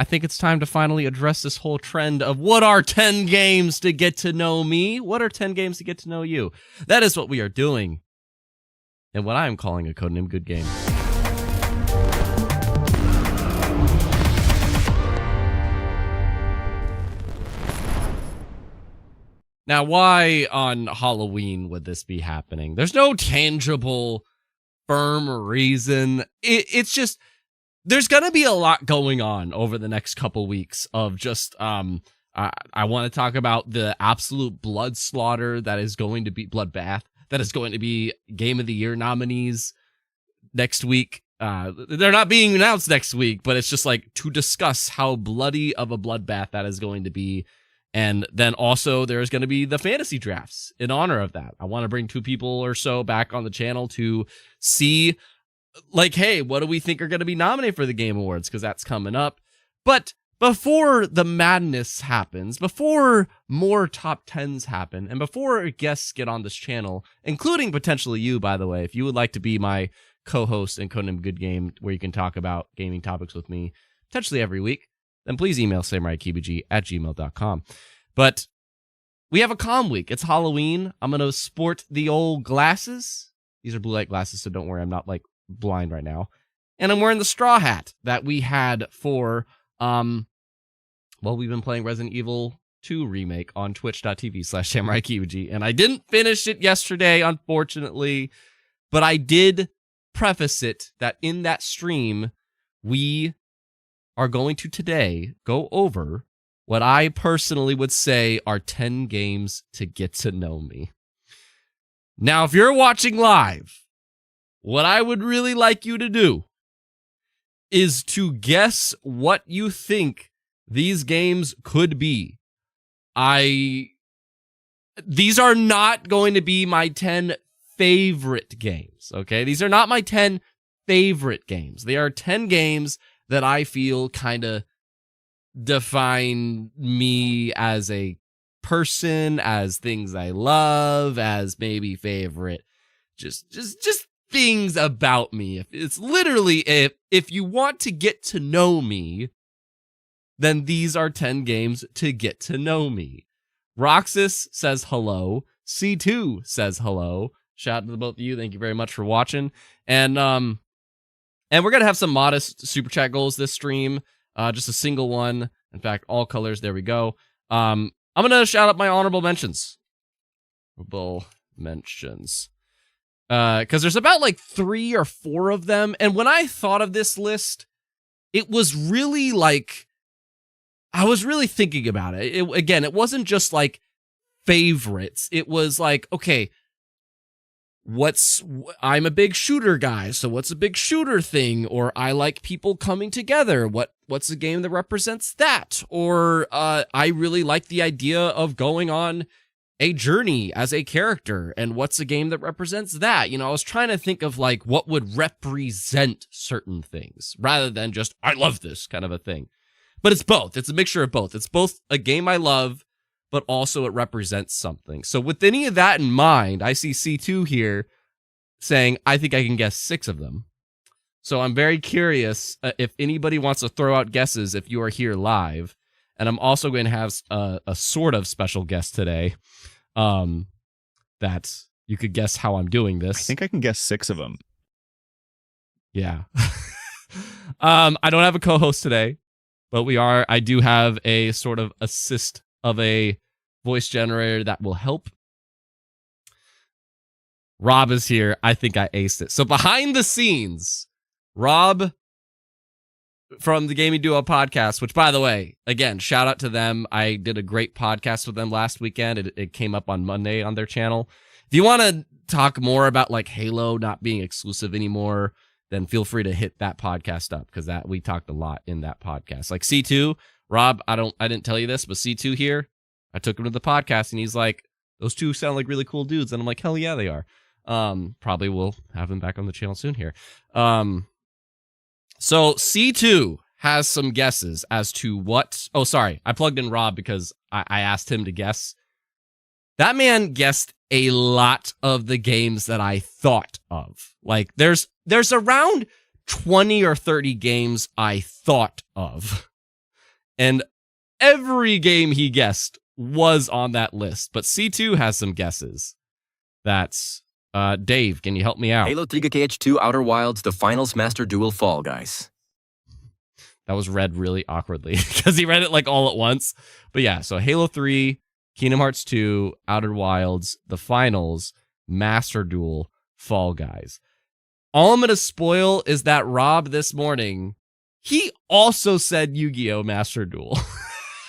I think it's time to finally address this whole trend of what are 10 games to get to know me? What are 10 games to get to know you? That is what we are doing. And what I am calling a Codename Goodgame. Now, why on Halloween would this be happening? There's no tangible, firm reason. It's just, there's going to be a lot going on over the next couple weeks of just, I want to talk about the absolute blood slaughter that is going to be, bloodbath, that is going to be Game of the Year nominees next week. They're not being announced next week, but it's just like to discuss how bloody of a bloodbath that is going to be. And then also there's going to be the fantasy drafts in honor of that. I want to bring 2 people or so back on the channel to see, like, hey, what do we think are going to be nominated for the Game Awards? Because that's coming up. But before the madness happens, before more top 10s happen, and before guests get on this channel, including potentially you, by the way, if you would like to be my co-host in Codename Goodgame, where you can talk about gaming topics with me potentially every week, then please email samuraikibiji@gmail.com. But we have a calm week. It's Halloween. I'm going to sport the old glasses. These are blue light glasses, so don't worry. I'm not, like, blind right now. And I'm wearing the straw hat that we had for, well, we've been playing Resident Evil 2 Remake on twitch.tv/samuraikibiji. And I didn't finish it yesterday, unfortunately. But I did preface it that in that stream, we are going to today go over what I personally would say are 10 games to get to know me. Now, if you're watching live, what I would really like you to do is to guess what you think these games could be. These are not going to be my 10 favorite games, okay? These are not my 10 favorite games. They are 10 games that I feel kind of define me as a person, as things I love, as maybe favorite, just things about me. It's literally, if you want to get to know me, then these are 10 games to get to know me. Roxas says hello. C2 says hello. Shout out to the both of you. Thank you very much for watching. And we're going to have some modest super chat goals this stream. Just a single one. In fact, all colors. There we go. I'm going to shout out my honorable mentions. Because there's about like 3 or 4 of them. And when I thought of this list, it was really like, I was really thinking about it. Again, it wasn't just like favorites. It was like, okay, I'm a big shooter guy, so what's a big shooter thing? Or I like people coming together. What's a game that represents that? Or I really like the idea of going on a journey as a character, and what's a game that represents that? You know, I was trying to think of like what would represent certain things rather than just I love this kind of a thing. But it's both. It's a mixture of both. It's both a game I love, but also it represents something. So with any of that in mind, I see C2 here saying, I think I can guess 6 of them. So I'm very curious if anybody wants to throw out guesses if you are here live. And I'm also going to have a sort of special guest today that you could guess how I'm doing this. I think I can guess 6 of them. Yeah. I don't have a co-host today, but I do have a sort of assist of a voice generator that will help. Rob is here. I think I aced it. So behind the scenes, Rob from the Gaming Duo podcast, which, by the way, again, shout out to them. I did a great podcast with them last weekend. It came up on Monday on their channel. If you want to talk more about like Halo not being exclusive anymore, then feel free to hit that podcast up, because we talked a lot in that podcast. Like C2, Rob, I didn't tell you this, but C2 here, I took him to the podcast and he's like, those 2 sound like really cool dudes. And I'm like, hell yeah, they are. Probably will have him back on the channel soon here. So C2 has some guesses as to what... Oh, sorry. I plugged in Rob because I asked him to guess. That man guessed a lot of the games that I thought of. Like, there's around 20 or 30 games I thought of And every game he guessed was on that list. But C2 has some guesses. That's Dave, can you help me out? Halo 3 KH2 Outer Wilds, the Finals Master Duel Fall Guys. That was read really awkwardly because he read it like all at once. But yeah, so Halo 3, Kingdom Hearts 2, Outer Wilds, the Finals, Master Duel, Fall Guys. All I'm going to spoil is that Rob this morning, he also said Yu-Gi-Oh! Master Duel.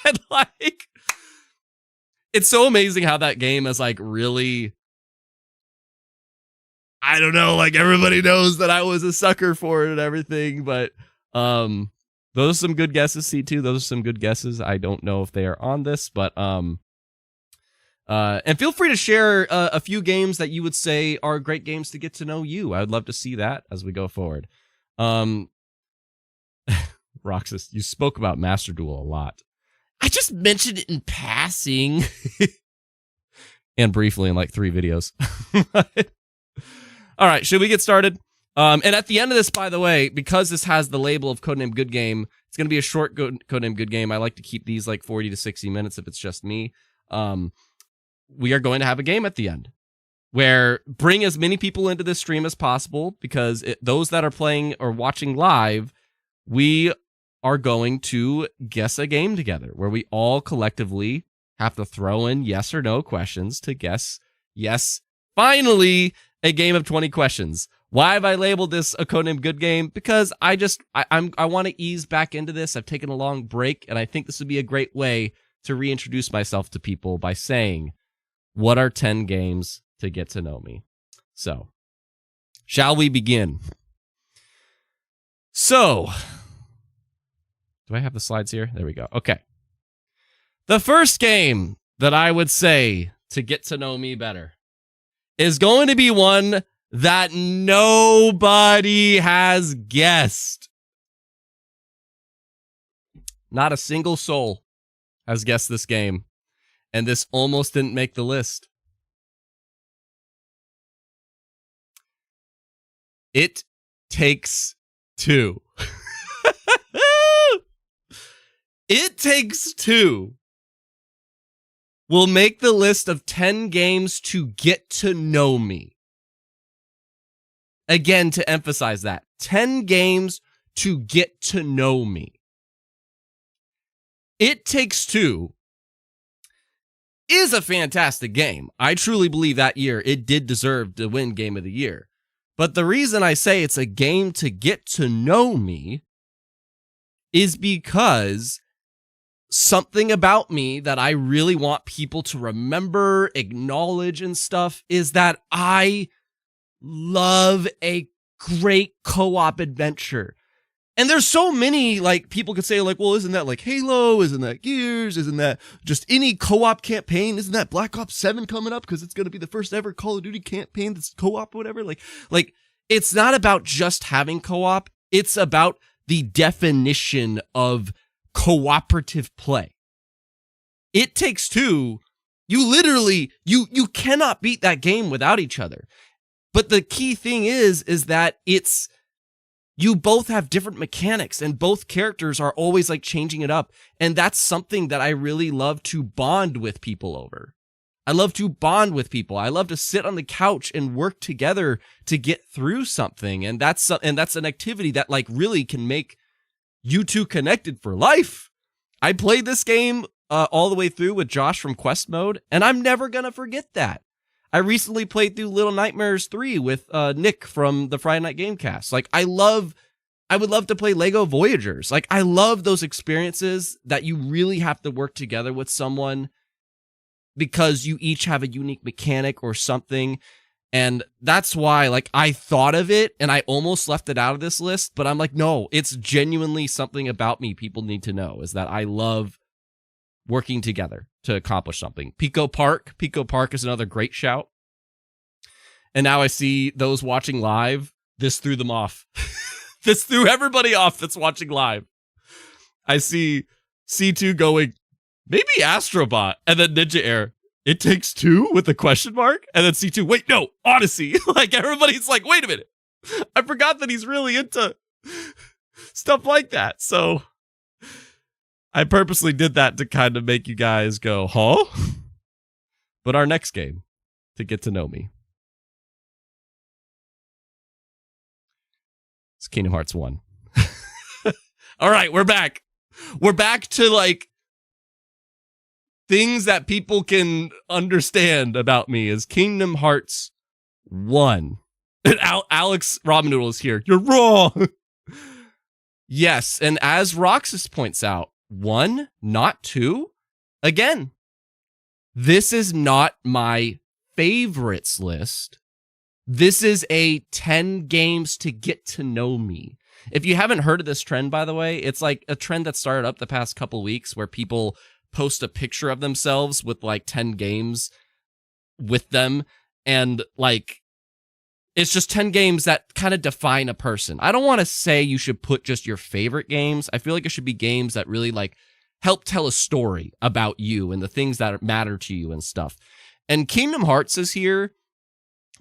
And like, it's so amazing how that game is like really, I don't know, like everybody knows that I was a sucker for it and everything, but those are some good guesses, C2. Those are some good guesses. I don't know if they are on this, but and feel free to share a few games that you would say are great games to get to know you. I would love to see that as we go forward. Roxas, you spoke about Master Duel a lot. I just mentioned it in passing. And briefly in like 3 videos. All right, should we get started? And at the end of this, by the way, because this has the label of Codename Goodgame, it's going to be a short Codename Goodgame. I like to keep these like 40 to 60 minutes if it's just me. We are going to have a game at the end where bring as many people into this stream as possible, because those that are playing or watching live, we are going to guess a game together where we all collectively have to throw in yes or no questions to guess, yes, finally, a game of 20 questions. Why have I labeled this a Codename Goodgame? Because I want to ease back into this. I've taken a long break, and I think this would be a great way to reintroduce myself to people by saying, what are 10 games to get to know me? So, shall we begin? So, do I have the slides here? There we go. Okay. The first game that I would say to get to know me better is going to be one that nobody has guessed. Not a single soul has guessed this game, and this almost didn't make the list. It Takes Two. It Takes Two will make the list of 10 games to get to know me. Again, to emphasize that, 10 games to get to know me. It Takes Two is a fantastic game. I truly believe that year it did deserve to win Game of the Year. But the reason I say it's a game to get to know me is because something about me that I really want people to remember, acknowledge, and stuff is that I love a great co-op adventure. And there's so many, like, people could say, like, well, isn't that like Halo? Isn't that Gears? Isn't that just any co-op campaign? Isn't that Black Ops 7 coming up? Because it's going to be the first ever Call of Duty campaign that's co-op or whatever. Like, it's not about just having co-op. It's about the definition of cooperative play. It Takes Two, you literally, you cannot beat that game without each other. But the key thing is that you both have different mechanics and both characters are always like changing it up. And that's something that I really love to bond with people over. I love to bond with people. I love to sit on the couch and work together to get through something. And that's an activity that like really can make you two connected for life. I played this game all the way through with Josh from Quest Mode, and I'm never going to forget that. I recently played through Little Nightmares 3 with Nick from the Friday Night Gamecast. Like, I would love to play Lego Voyagers. Like, I love those experiences that you really have to work together with someone because you each have a unique mechanic or something. And that's why, like, I thought of it and I almost left it out of this list, but I'm like, no, it's genuinely something about me people need to know, is that I love working together to accomplish something. Pico Park is another great shout. And now I see those watching live, this threw them off. This threw everybody off that's watching live. I see C2 going, maybe Astrobot, and then Ninjaair, It Takes Two with a question mark, and then C2, wait, no, Odyssey. Like, everybody's like, wait a minute. I forgot that he's really into stuff like that. So I purposely did that to kind of make you guys go, huh? But our next game, to get to know me, it's Kingdom Hearts 1. All right, we're back. We're back to, like, things that people can understand about me is Kingdom Hearts 1. Alex Ramen Noodle is here. You're wrong. Yes, and as Roxas points out, 1, not 2. Again, this is not my favorites list. This is a 10 games to get to know me. If you haven't heard of this trend, by the way, it's like a trend that started up the past couple weeks where people post a picture of themselves with like 10 games with them. And like, it's just 10 games that kind of define a person. I don't want to say you should put just your favorite games. I feel like it should be games that really like help tell a story about you and the things that matter to you and stuff. And Kingdom Hearts is here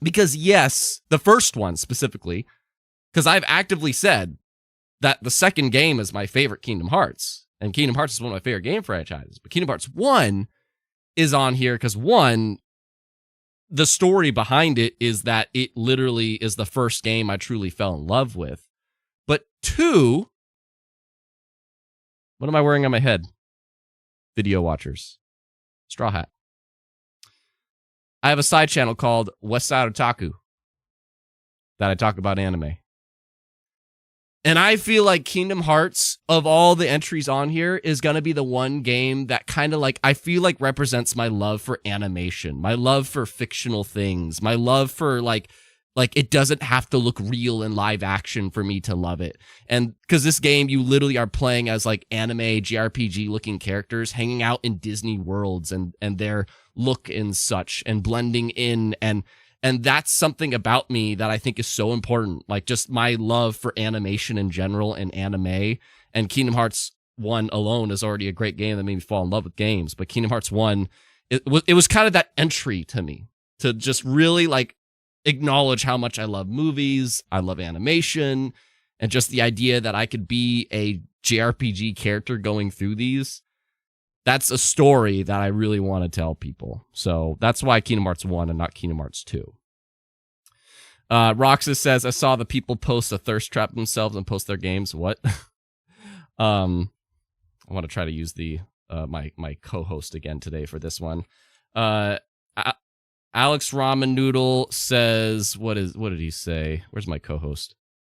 because, yes, the first one specifically, because I've actively said that the second game is my favorite Kingdom Hearts, and Kingdom Hearts is one of my favorite game franchises. But Kingdom Hearts 1 is on here because, 1, the story behind it is that it literally is the first game I truly fell in love with. But 2, what am I wearing on my head? Video watchers. Straw hat. I have a side channel called West Side Otaku that I talk about anime. And I feel like Kingdom Hearts, of all the entries on here, is going to be the one game that kind of like, I feel like represents my love for animation, my love for fictional things, my love for like it doesn't have to look real in live action for me to love it. And because this game, you literally are playing as like anime JRPG looking characters hanging out in Disney worlds and their look and such and blending in. And that's something about me that I think is so important. Like just my love for animation in general and anime. And Kingdom Hearts 1 alone is already a great game that made me fall in love with games. But Kingdom Hearts 1, it was kind of that entry to me to just really like acknowledge how much I love movies, I love animation, and just the idea that I could be a JRPG character going through these. That's a story that I really want to tell people. So that's why Kingdom Hearts 1 and not Kingdom Hearts 2. Roxas says, I saw the people post a thirst trap themselves and post their games. What? I want to try to use the my co-host again today for this one. Alex Ramen Noodle says, what did he say? Where's my co-host?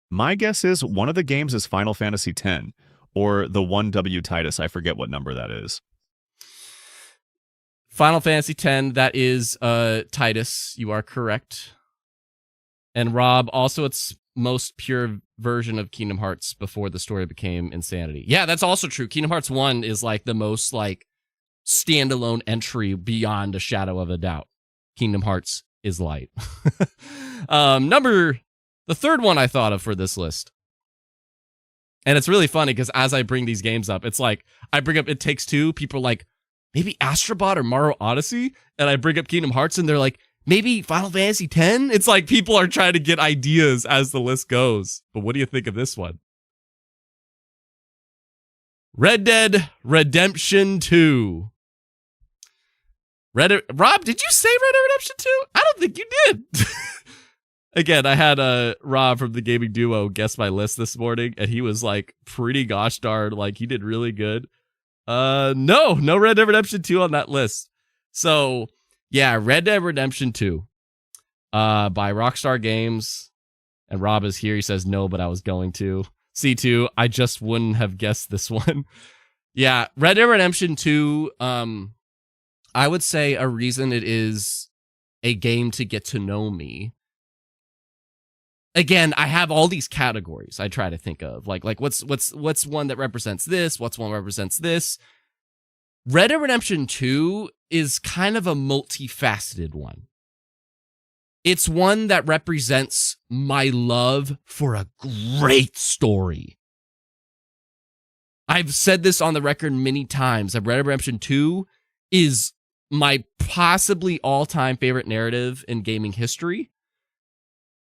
My guess is one of the games is Final Fantasy X or the 1W Titus. I forget what number that is. Final Fantasy X, that is Titus. You are correct. And Rob, also its most pure version of Kingdom Hearts before the story became insanity. Yeah, that's also true. Kingdom Hearts 1 is like the most like standalone entry beyond a shadow of a doubt. Kingdom Hearts is light. The third one I thought of for this list. And it's really funny because as I bring these games up, it's like I bring up It Takes Two. People are like, maybe Astrobot or Mario Odyssey. And I bring up Kingdom Hearts and they're like, maybe Final Fantasy X. It's like people are trying to get ideas as the list goes. But what do you think of this one? Red Dead Redemption 2. Rob, did you say Red Dead Redemption 2? I don't think you did. Again, I had Rob from the Gaming Duo guess my list this morning, and he was like pretty gosh darn, like he did really good. No Red Dead Redemption 2 on that list. So yeah, Red Dead Redemption 2 by Rockstar Games. And Rob is here. He says no, but I was going to. C2, I just wouldn't have guessed this one. Yeah, Red Dead Redemption 2, I would say a reason it is a game to get to know me. Again, I have all these categories I try to think of. Like what's one that represents this? What's one that represents this? Red Dead Redemption 2 is kind of a multifaceted one. It's one that represents my love for a great story. I've said this on the record many times. Red Dead Redemption 2 is my possibly all-time favorite narrative in gaming history.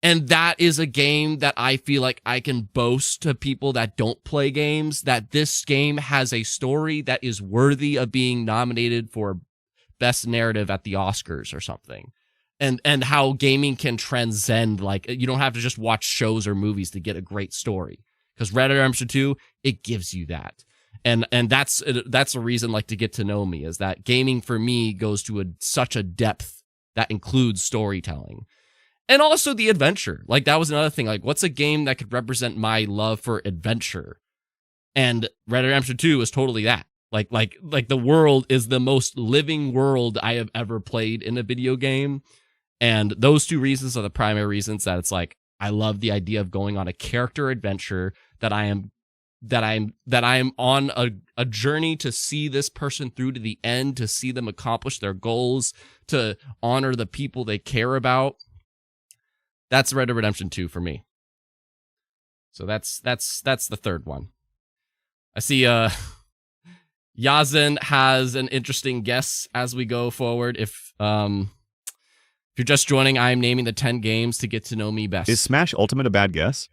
And that is a game that I feel like I can boast to people that don't play games, that this game has a story that is worthy of being nominated for best narrative at the Oscars or something. And how gaming can transcend, like, you don't have to just watch shows or movies to get a great story. Because Red Dead Redemption 2, it gives you that. And that's a reason, like, to get to know me, is that gaming for me goes to such a depth that includes storytelling. And also the adventure. Like, that was another thing. Like, what's a game that could represent my love for adventure? And Red Dead Redemption 2 is totally that. Like the world is the most living world I have ever played in a video game. And those two reasons are the primary reasons that it's like, I love the idea of going on a character adventure, that I'm on a journey to see this person through to the end, to see them accomplish their goals, to honor the people they care about. That's Red Dead Redemption 2 for me. So that's the third one. I see Yazin has an interesting guess as we go forward. If you're just joining, I'm naming the 10 games to get to know me best. Is Smash Ultimate a bad guess?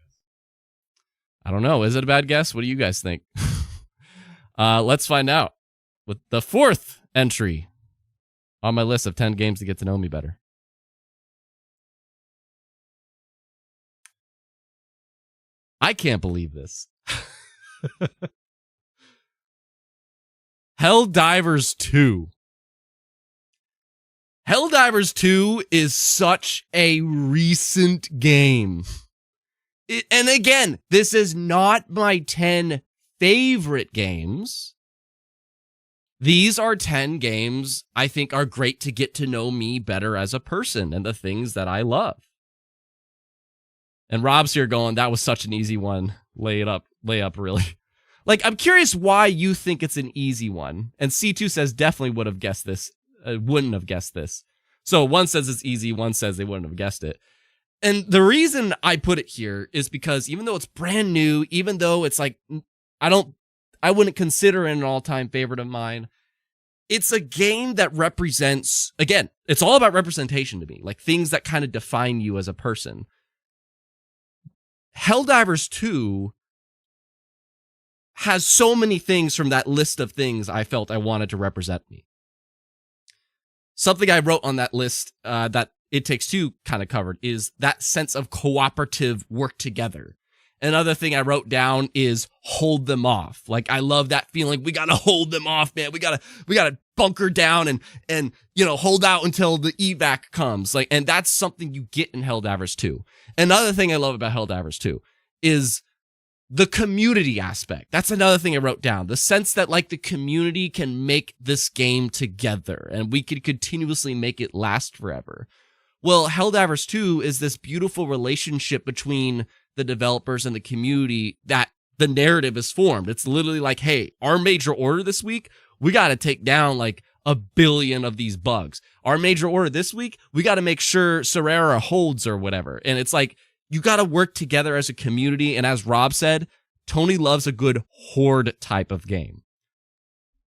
I don't know. Is it a bad guess? What do you guys think? Let's find out with the fourth entry on my list of 10 games to get to know me better. I can't believe this. Helldivers 2. Helldivers 2 is such a recent game. And again, this is not my 10 favorite games. These are 10 games I think are great to get to know me better as a person and the things that I love. And Rob's here going, that was such an easy one. Lay up, really. Like, I'm curious why you think it's an easy one. And C2 says definitely would have guessed this. Wouldn't have guessed this. So one says it's easy, one says they wouldn't have guessed it. And the reason I put it here is because even though it's brand new, even though it's like, I wouldn't consider it an all-time favorite of mine, it's a game that represents, again, it's all about representation to me, like things that kind of define you as a person. Helldivers 2 has so many things from that list of things I felt I wanted to represent me. Something I wrote on that list that It Takes Two kind of covered is that sense of cooperative work together. Another thing I wrote down is hold them off. Like, I love that feeling. We got to hold them off, man. We got to bunker down and hold out until the evac comes. Like, and that's something you get in Helldivers 2. Another thing I love about Helldivers 2 is the community aspect. That's another thing I wrote down. The sense that, like, the community can make this game together and we could continuously make it last forever. Well, Helldivers 2 is this beautiful relationship between the developers and the community that the narrative is formed. It's literally like, hey, our major order this week, we got to take down like 1 billion of these bugs. Our major order this week, we got to make sure Serera holds or whatever. And it's like, you got to work together as a community. And as Rob said, Tony loves a good horde type of game.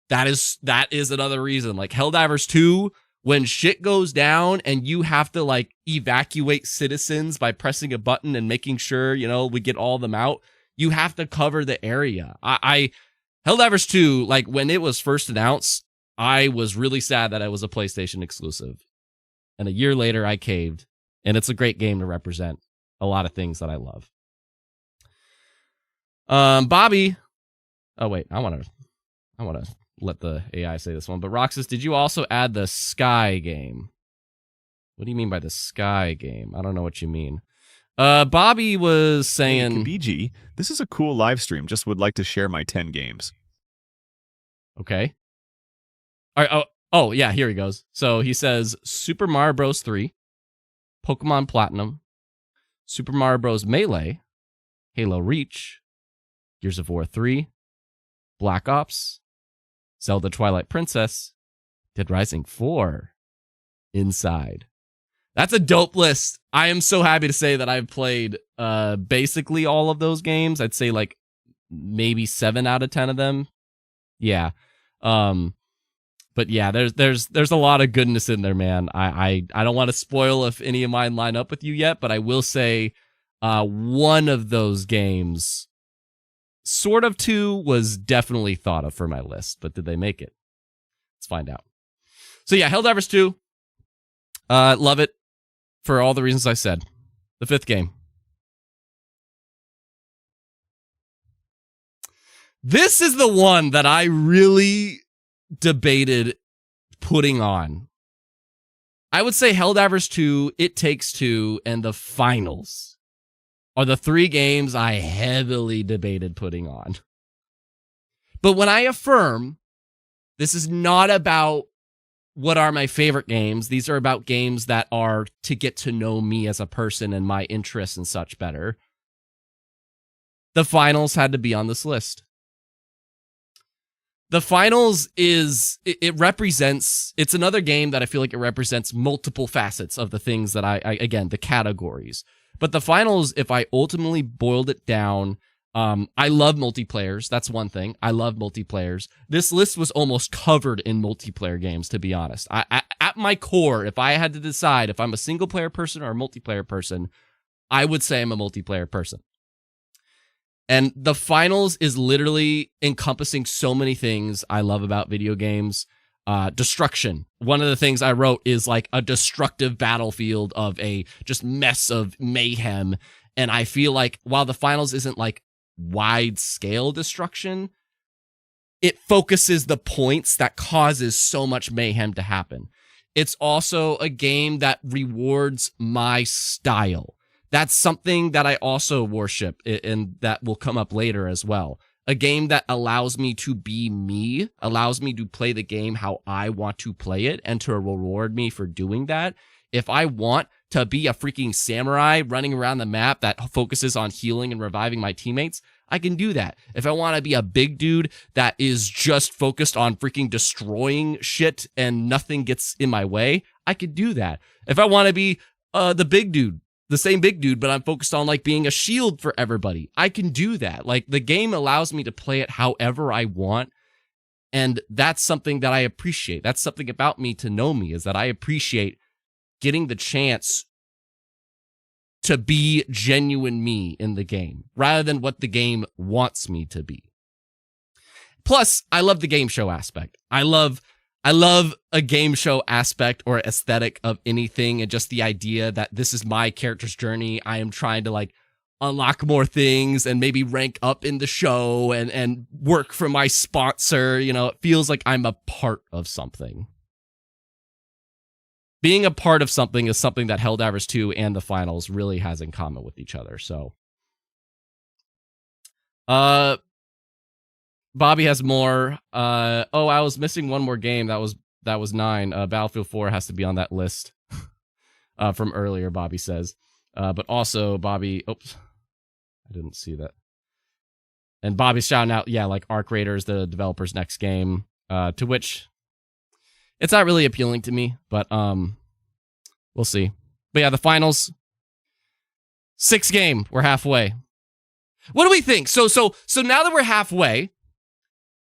That is another reason. Like Helldivers 2, when shit goes down and you have to like evacuate citizens by pressing a button and making sure, we get all of them out, you have to cover the area. Helldivers 2, like when it was first announced, I was really sad that it was a PlayStation exclusive. And a year later, I caved. And it's a great game to represent a lot of things that I love. Bobby. Oh, wait. I want to let the AI say this one. But Roxas, did you also add the Sky game? What do you mean by the Sky game? I don't know what you mean. Bobby was saying... Hey, Kibiji, this is a cool live stream. Just would like to share my 10 games. Okay. All right, oh, yeah, here he goes. So he says Super Mario Bros. 3, Pokemon Platinum, Super Mario Bros. Melee, Halo Reach, Gears of War 3, Black Ops, Zelda Twilight Princess, Dead Rising 4, Inside. That's a dope list. I am so happy to say that I've played basically all of those games. I'd say like maybe 7 out of 10 of them. Yeah. But But yeah, there's a lot of goodness in there, man. I don't want to spoil if any of mine line up with you yet, but I will say one of those games, sort of 2, was definitely thought of for my list. But did they make it? Let's find out. So yeah, Helldivers 2. Love it for all the reasons I said. The 5th game. This is the one that I really debated putting on. I would say Helldivers 2, It Takes Two, and the Finals are the 3 games I heavily debated putting on. But when I affirm, this is not about what are my favorite games. These are about games that are to get to know me as a person and my interests and such better. The Finals had to be on this list. The Finals it represents, it's another game that I feel like it represents multiple facets of the things that I again, the categories. But the Finals, if I ultimately boiled it down, I love multiplayers. That's one thing. I love multiplayers. This list was almost covered in multiplayer games, to be honest. At my core, if I had to decide if I'm a single player person or a multiplayer person, I would say I'm a multiplayer person. And the Finals is literally encompassing so many things I love about video games. Destruction. One of the things I wrote is like a destructive battlefield of a just mess of mayhem. And I feel like while the Finals isn't like wide scale destruction, it focuses the points that causes so much mayhem to happen. It's also a game that rewards my style. That's something that I also worship, and that will come up later as well. A game that allows me to be me, allows me to play the game how I want to play it, and to reward me for doing that. If I want to be a freaking samurai running around the map that focuses on healing and reviving my teammates, I can do that. If I want to be a big dude that is just focused on freaking destroying shit and nothing gets in my way, I could do that. If I want to be the big dude, the same big dude, but I'm focused on like being a shield for everybody, I can do that. Like the game allows me to play it however I want. And that's something that I appreciate. That's something about me to know me, is that I appreciate getting the chance to be genuine me in the game rather than what the game wants me to be. Plus, I love the game show aspect. I love a game show aspect or aesthetic of anything, and just the idea that this is my character's journey. I am trying to like unlock more things and maybe rank up in the show and work for my sponsor. You know, it feels like I'm a part of something. Being a part of something is something that Helldivers 2 and the Finals really has in common with each other. So, Bobby has more. I was missing one more game. That was 9. Battlefield 4 has to be on that list from earlier, Bobby says. But also, Bobby, oops, I didn't see that. And Bobby's shouting out, yeah, like Arc Raiders, the developer's next game, to which it's not really appealing to me, but we'll see. But yeah, the Finals, 6 game. We're halfway. What do we think? So now that we're halfway,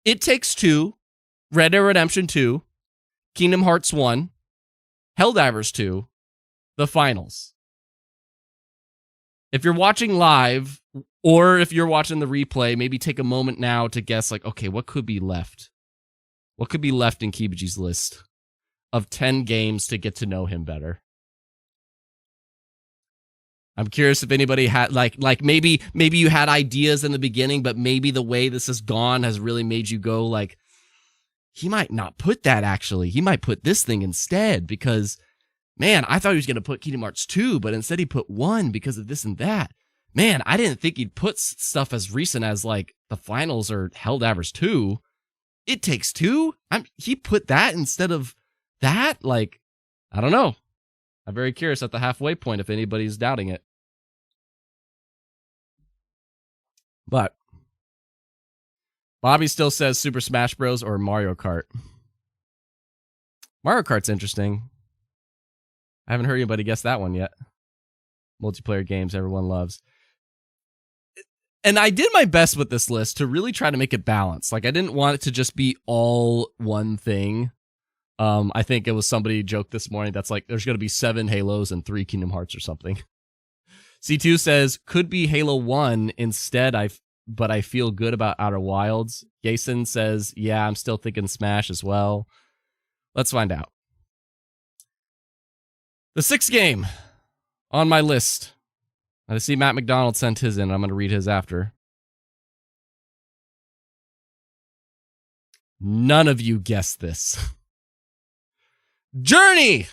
It Takes Two, Red Dead Redemption 2, Kingdom Hearts 1, Helldivers 2, the Finals. If you're watching live, or if you're watching the replay, maybe take a moment now to guess, like, okay, what could be left? What could be left in Kibiji's list of 10 games to get to know him better? I'm curious if anybody had, like maybe you had ideas in the beginning, but maybe the way this has gone has really made you go, like, he might not put that, actually. He might put this thing instead, because, man, I thought he was going to put Kingdom Hearts 2, but instead he put 1 because of this and that. Man, I didn't think he'd put stuff as recent as, like, the Finals or Helldivers 2. It Takes Two? He put that instead of that? Like, I don't know. I'm very curious at the halfway point if anybody's doubting it. But Bobby still says Super Smash Bros. Or Mario Kart. Mario Kart's interesting. I haven't heard anybody guess that one yet. Multiplayer games everyone loves. And I did my best with this list to really try to make it balanced. Like, I didn't want it to just be all one thing. I think it was somebody joked this morning that's like, there's going to be 7 Halos and 3 Kingdom Hearts or something. C2 says, could be Halo 1 instead, but I feel good about Outer Wilds. Jason says, yeah, I'm still thinking Smash as well. Let's find out. The 6th game on my list. I see Matt McDonald sent his in. I'm going to read his after. None of you guessed this. Journey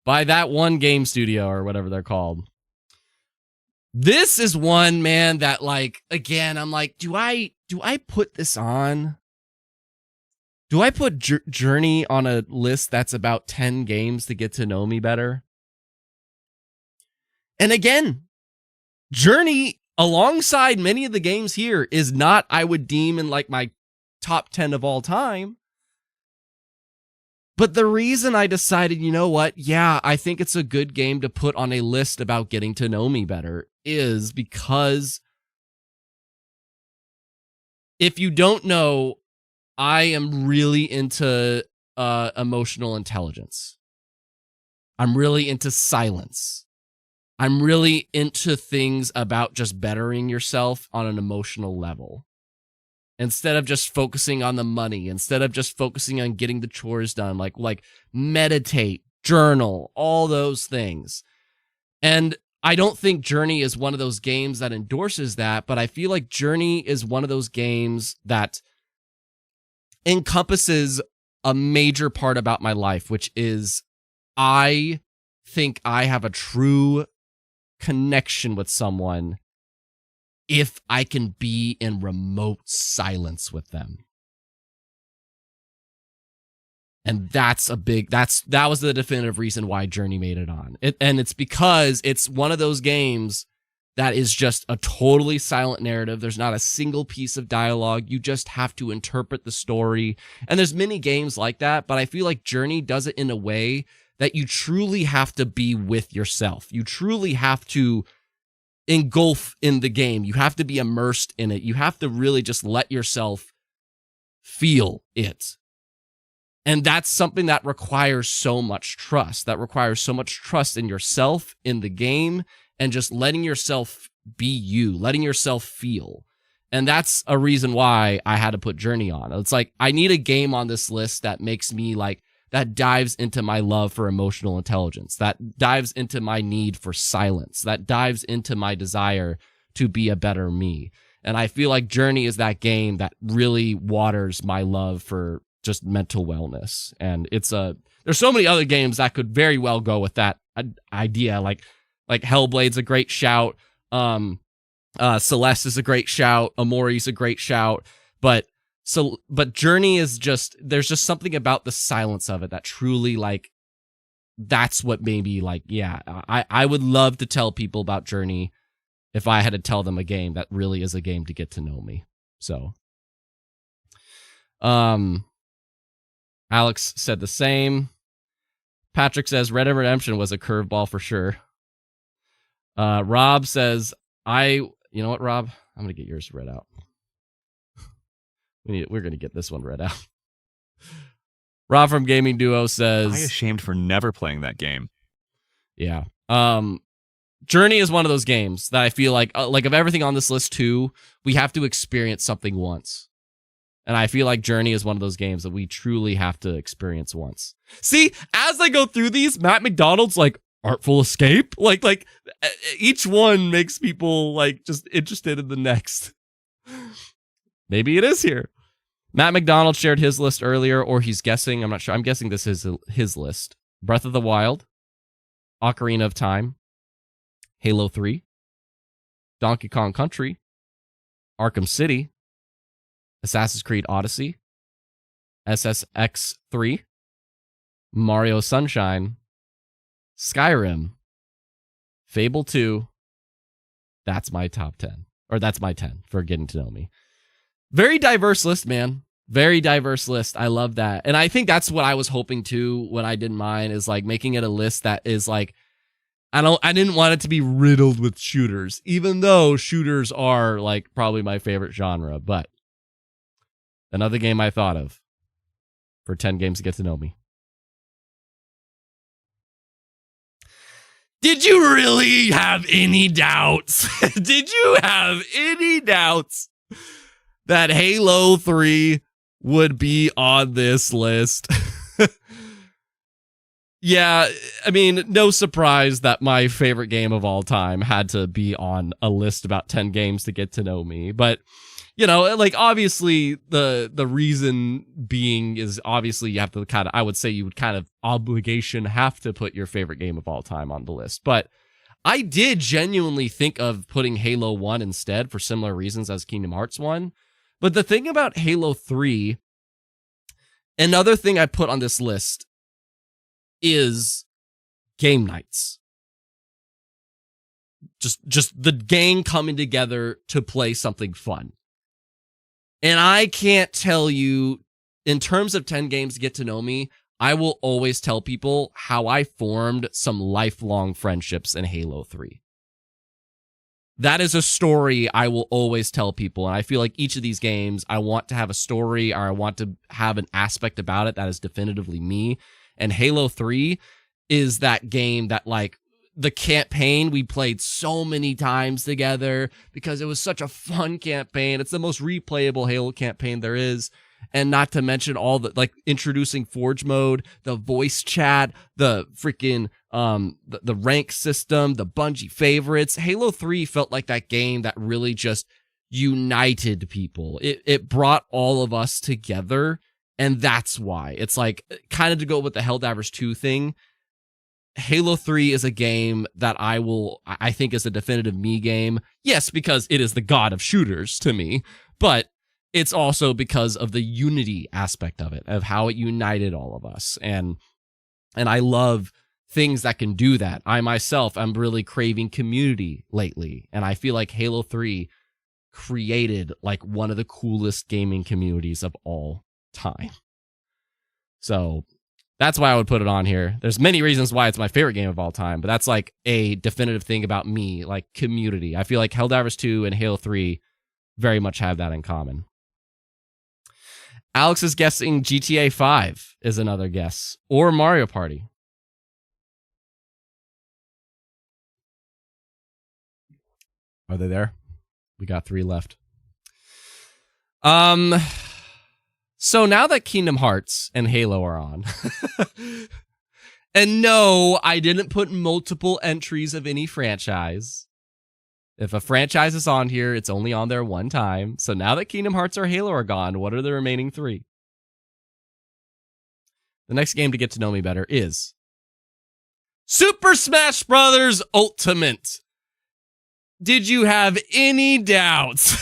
by that one game studio or whatever they're called. This is one, man, that like, again, I'm like, do I put this on? Do I put Journey on a list that's about 10 games to get to know me better? And again, Journey, alongside many of the games here, is not, I would deem, in like my top 10 of all time. But the reason I decided, you know what, yeah, I think it's a good game to put on a list about getting to know me better is because if you don't know, I am really into emotional intelligence. I'm really into silence. I'm really into things about just bettering yourself on an emotional level. Instead of just focusing on the money, instead of just focusing on getting the chores done, like meditate, journal, all those things. And I don't think Journey is one of those games that endorses that, but I feel like Journey is one of those games that encompasses a major part about my life, which is I think I have a true connection with someone if I can be in remote silence with them. And that was the definitive reason why Journey made it on. And it's because it's one of those games that is just a totally silent narrative. There's not a single piece of dialogue. You just have to interpret the story. And there's many games like that, but I feel like Journey does it in a way that you truly have to be with yourself. You truly have to engulf in the game. You have to be immersed in it. You have to really just let yourself feel it. And that's something that requires so much trust. That requires so much trust in yourself, in the game, and just letting yourself be you, letting yourself feel. And that's a reason why I had to put Journey on. It's like, I need a game on this list that makes me like, that dives into my love for emotional intelligence, that dives into my need for silence, that dives into my desire to be a better me. And I feel like Journey is that game that really waters my love for just mental wellness. And there's so many other games that could very well go with that idea. Like Hellblade's a great shout. Celeste is a great shout. Amori's a great shout. But Journey is just, there's just something about the silence of it that truly, like, that's what made me like, yeah, I would love to tell people about Journey if I had to tell them a game that really is a game to get to know me. So, Alex said the same. Patrick says Red Dead Redemption was a curveball for sure. Rob says, you know what, Rob? I'm going to get yours read out. We're going to get this one read out. Rob from Gaming Duo says, I ashamed for never playing that game. Yeah. Journey is one of those games that I feel like of everything on this list too, we have to experience something once. And I feel like Journey is one of those games that we truly have to experience once. See, as I go through these, Matt McDonald's like Artful Escape, like each one makes people like just interested in the next. Maybe it is here. Matt McDonald shared his list earlier, or he's guessing. I'm not sure. I'm guessing this is his list. Breath of the Wild, Ocarina of Time, Halo 3, Donkey Kong Country, Arkham City, Assassin's Creed Odyssey, SSX 3, Mario Sunshine, Skyrim, Fable 2. That's my top 10. Or that's my 10 for getting to know me. Very diverse list, man. Very diverse list. I love that. And I think that's what I was hoping to when I did mine, is like making it a list that is like, I didn't want it to be riddled with shooters, even though shooters are like probably my favorite genre. But Another game I thought of for 10 games to get to know me. Did you really have any doubts? Did you have any doubts that Halo 3 would be on this list? Yeah, I mean, no surprise that my favorite game of all time had to be on a list about 10 games to get to know me. But, you know, like, obviously, the reason being is obviously you have to kind of, I would say you would kind of obligation have to put your favorite game of all time on the list. But I did genuinely think of putting Halo 1 instead for similar reasons as Kingdom Hearts 1. But the thing about Halo 3, another thing I put on this list is game nights. Just the gang coming together to play something fun. And I can't tell you, in terms of 10 games to get to know me, I will always tell people how I formed some lifelong friendships in Halo 3. That is a story I will always tell people. And I feel like each of these games, I want to have a story, or I want to have an aspect about it that is definitively me. And Halo 3 is that game that, like, the campaign we played so many times together because it was such a fun campaign. It's the most replayable Halo campaign there is. And not to mention all the, like, introducing Forge mode, the voice chat, the freaking, the rank system, the Bungie favorites. Halo 3 felt like that game that really just united people. It brought all of us together. And that's why it's like, kind of to go with the Helldivers 2 thing. Halo 3 is a game that I think is a definitive me game. Yes, because it is the god of shooters to me, but it's also because of the unity aspect of it, of how it united all of us. And I love things that can do that. I myself, I'm really craving community lately. And I feel like Halo 3 created like one of the coolest gaming communities of all time. So that's why I would put it on here. There's many reasons why it's my favorite game of all time, but that's like a definitive thing about me, like community. I feel like Helldivers 2 and Halo 3 very much have that in common. Alex is guessing GTA 5 is another guess, or Mario Party. Are they there? We got 3 left. So now that Kingdom Hearts and Halo are on, and no, I didn't put multiple entries of any franchise. If a franchise is on here, it's only on there one time. So now that Kingdom Hearts or Halo are gone, what are the remaining 3? The next game to get to know me better is Super Smash Bros. Ultimate. Did you have any doubts?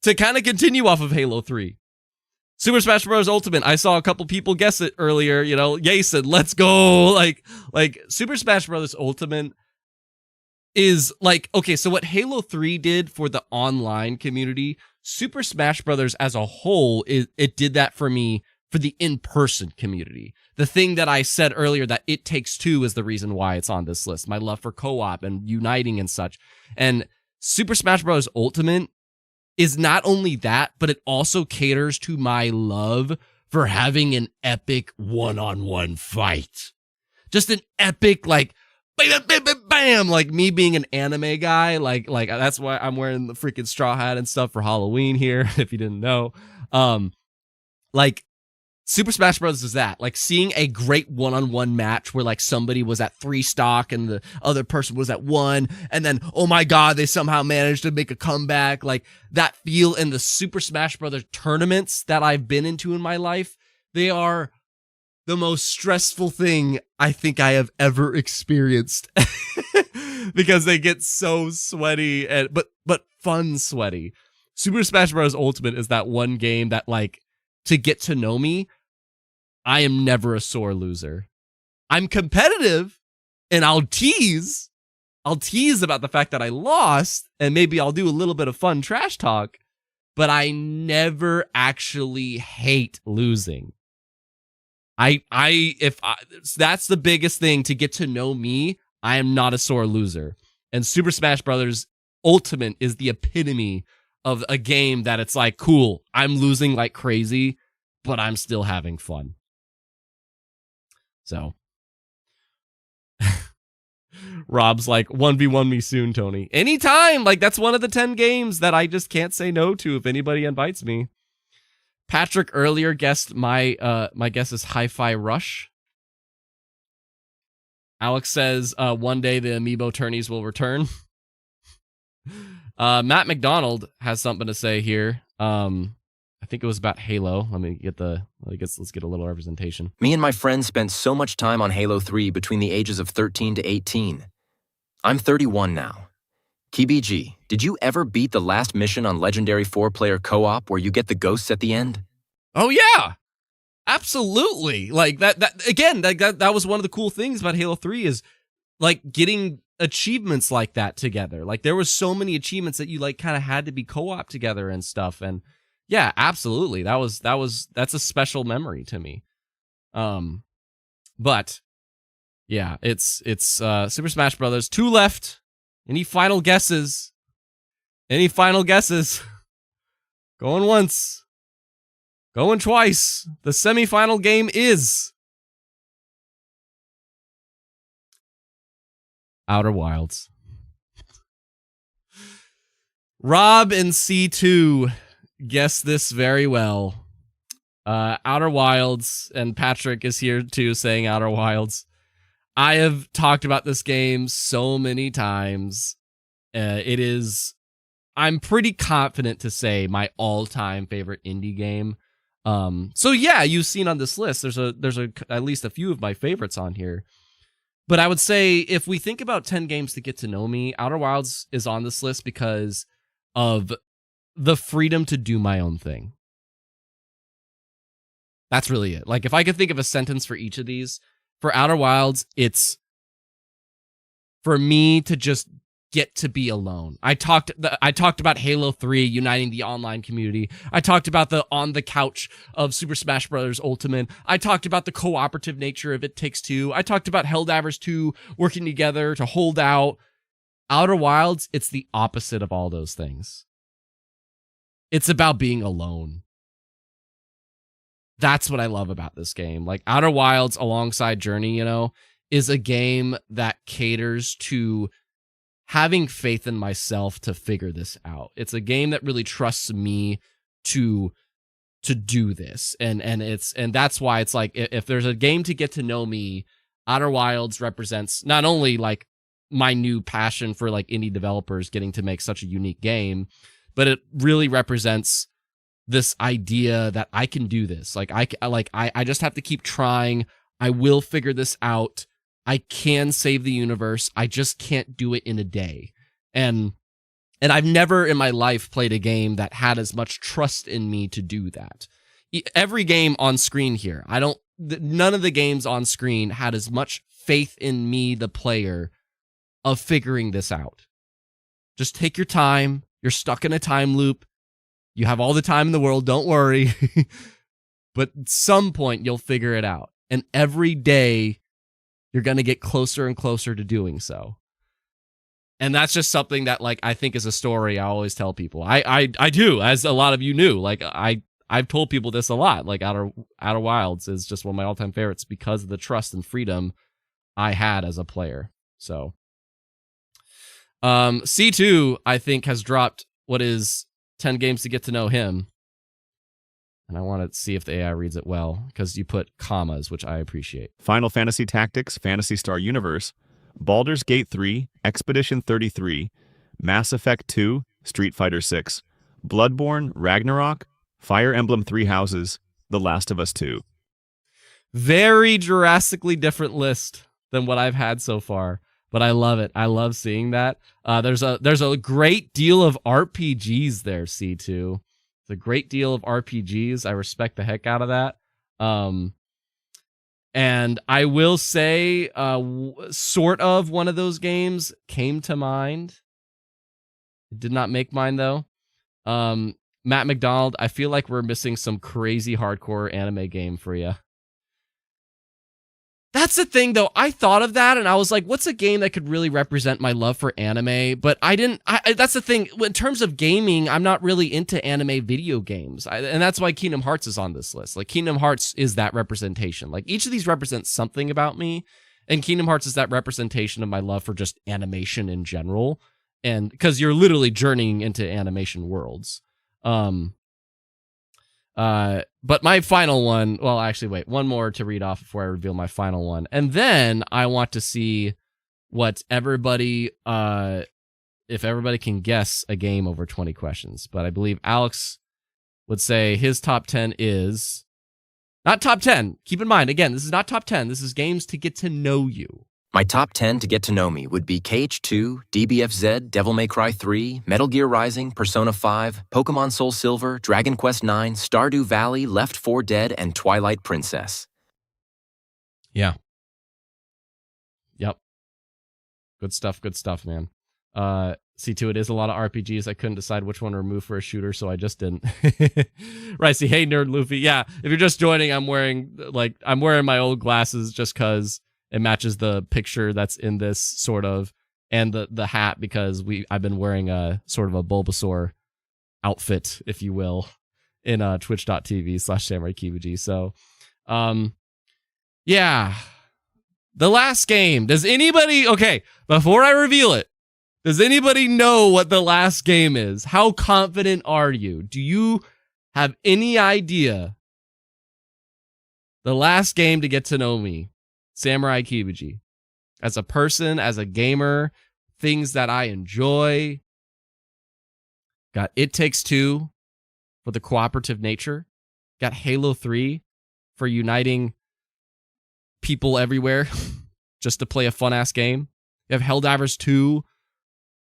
To kind of continue off of Halo 3. Super Smash Bros. Ultimate, I saw a couple people guess it earlier, you know, Jason, let's go. Like Super Smash Bros. Ultimate is like, okay, so what Halo 3 did for the online community, Super Smash Bros. As a whole, it did that for me for the in-person community. The thing that I said earlier, that It Takes Two is the reason why it's on this list. My love for co-op and uniting and such. And Super Smash Bros. Ultimate is not only that, but it also caters to my love for having an epic one-on-one fight. Just an epic, like, bam, bam, bam, bam, like me being an anime guy, like that's why I'm wearing the freaking straw hat and stuff for Halloween here, if you didn't know. Like, Super Smash Bros. Is that, like, seeing a great one-on-one match where, like, somebody was at 3 stock and the other person was at 1, and then, oh my god, they somehow managed to make a comeback. Like, that feel in the Super Smash Bros. Tournaments that I've been into in my life, they are the most stressful thing I think I have ever experienced. Because they get so sweaty, and but fun sweaty. Super Smash Bros. Ultimate is that one game that, like, to get to know me, I am never a sore loser. I'm competitive, and I'll tease about the fact that I lost, and maybe I'll do a little bit of fun trash talk, but I never actually hate losing. That's the biggest thing to get to know me. I am not a sore loser. And Super Smash Bros. Ultimate is the epitome of a game that it's like, cool, I'm losing like crazy, but I'm still having fun. So Rob's like, 1v1 me soon, Tony. Anytime. Like, that's one of the 10 games that I just can't say no to if anybody invites me. Patrick earlier guessed my guess is Hi-Fi Rush. Alex says one day the amiibo tourneys will return. Matt McDonald has something to say here. I think it was about Halo. Let's get a little representation. Me and my friends spent so much time on Halo 3 between the ages of 13 to 18. I'm 31 now. Kibiji, did you ever beat the last mission on Legendary 4-player co-op where you get the ghosts at the end? Oh yeah, absolutely. Like that was one of the cool things about Halo 3 is like getting achievements like that together. Like there was so many achievements that you like kind of had to be co-op together and stuff. And yeah, absolutely. That's a special memory to me. But yeah, it's Super Smash Brothers. 2 left. Any final guesses? Going once. Going twice. The semifinal game is Outer Wilds. Rob and C2 guessed this very well. Outer Wilds, and Patrick is here too saying Outer Wilds. I have talked about this game so many times. It is, I'm pretty confident to say, my all-time favorite indie game. So yeah, you've seen on this list, there's at least a few of my favorites on here. But I would say if we think about 10 games to get to know me, Outer Wilds is on this list because of the freedom to do my own thing. That's really it. Like if I could think of a sentence for each of these, for Outer Wilds, it's for me to just get to be alone. I talked about Halo 3 uniting the online community. I talked about the on the couch of Super Smash Bros. Ultimate. I talked about the cooperative nature of It Takes Two. I talked about Helldivers 2 working together to hold out. Outer Wilds, it's the opposite of all those things. It's about being alone. That's what I love about this game. Like Outer Wilds alongside Journey, is a game that caters to having faith in myself to figure this out. It's a game that really trusts me to do this. And that's why it's like, if there's a game to get to know me, Outer Wilds represents not only like my new passion for like indie developers getting to make such a unique game, but it really represents this idea that I can do this. I just have to keep trying. I will figure this out. I can save the universe. I just can't do it in a day. And I've never in my life played a game that had as much trust in me to do that. Every game on screen here, none of the games on screen had as much faith in me, the player, of figuring this out. Just take your time. You're stuck in a time loop. You have all the time in the world. Don't worry. But at some point, you'll figure it out. And every day, you're going to get closer and closer to doing so. And that's just something that, like, I think is a story I always tell people. I do, as a lot of you knew. Like, I've told people this a lot. Like, Outer Wilds is just one of my all-time favorites because of the trust and freedom I had as a player. So, C2, I think, has dropped what is 10 games to get to know him. And I want to see if the AI reads it well, because you put commas, which I appreciate. Final Fantasy Tactics, Phantasy Star Universe, Baldur's Gate 3, Expedition 33, Mass Effect 2, Street Fighter 6, Bloodborne, Ragnarok, Fire Emblem Three Houses, The Last of Us 2. Very drastically different list than what I've had so far, but I love it. I love seeing that. There's a great deal of RPGs there, C2. It's a great deal of RPGs. I respect the heck out of that. And I will say, sort of one of those games came to mind. It did not make mine, though. Matt McDonald, I feel like we're missing some crazy hardcore anime game for you. That's the thing, though. I thought of that, and I was like, what's a game that could really represent my love for anime? But I didn't. That's the thing. In terms of gaming, I'm not really into anime video games. And that's why Kingdom Hearts is on this list. Like, Kingdom Hearts is that representation. Like, each of these represents something about me. And Kingdom Hearts is that representation of my love for just animation in general. And because you're literally journeying into animation worlds. But my final one, well, actually, wait, one more to read off before I reveal my final one. And then I want to see what everybody, if everybody can guess a game over 20 questions. But I believe Alex would say his top 10 is not top 10. Keep in mind, again, this is not top 10. This is games to get to know you. My top 10 to get to know me would be KH2, DBFZ, Devil May Cry 3, Metal Gear Rising, Persona 5, Pokemon Soul Silver, Dragon Quest 9, Stardew Valley, Left 4 Dead, and Twilight Princess. Yeah. Yep. Good stuff, man. C2, it is a lot of RPGs. I couldn't decide which one to remove for a shooter, so I just didn't. Right, see, hey, Nerd Luffy. Yeah, if you're just joining, I'm wearing my old glasses just because it matches the picture that's in this, sort of, and the hat, because I've been wearing a sort of a Bulbasaur outfit, if you will, in twitch.tv/SamuraiKibiji. So, yeah. The last game. Does anybody, okay, before I reveal it, does anybody know what the last game is? How confident are you? Do you have any idea? The last game to get to know me. Samurai Kibiji. As a person, as a gamer, things that I enjoy. Got It Takes Two for the cooperative nature. Got Halo 3 for uniting people everywhere just to play a fun-ass game. You have Helldivers 2